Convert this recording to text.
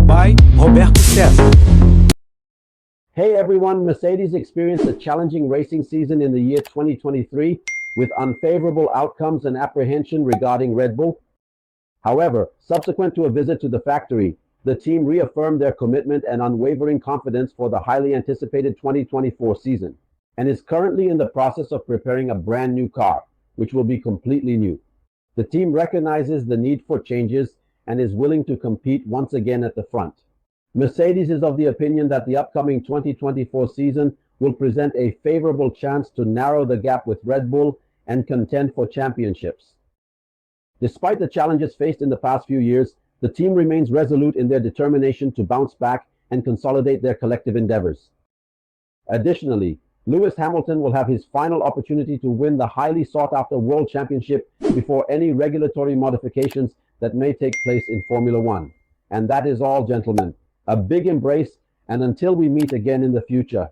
By Roberto César. Hey everyone, Mercedes experienced a challenging racing season in the year 2023 with unfavorable outcomes and apprehension regarding Red Bull. However, subsequent to a visit to the factory, the team reaffirmed their commitment and unwavering confidence for the highly anticipated 2024 season, and is currently in the process of preparing a brand new car, which will be completely new. The team recognizes the need for changes and is willing to compete once again at the front. Mercedes is of the opinion that the upcoming 2024 season will present a favorable chance to narrow the gap with Red Bull and contend for championships. Despite the challenges faced in the past few years, the team remains resolute in their determination to bounce back and consolidate their collective endeavors. Additionally, Lewis Hamilton will have his final opportunity to win the highly sought-after World Championship before any regulatory modifications that may take place in Formula One. And that is all, gentlemen. A big embrace, and until we meet again in the future,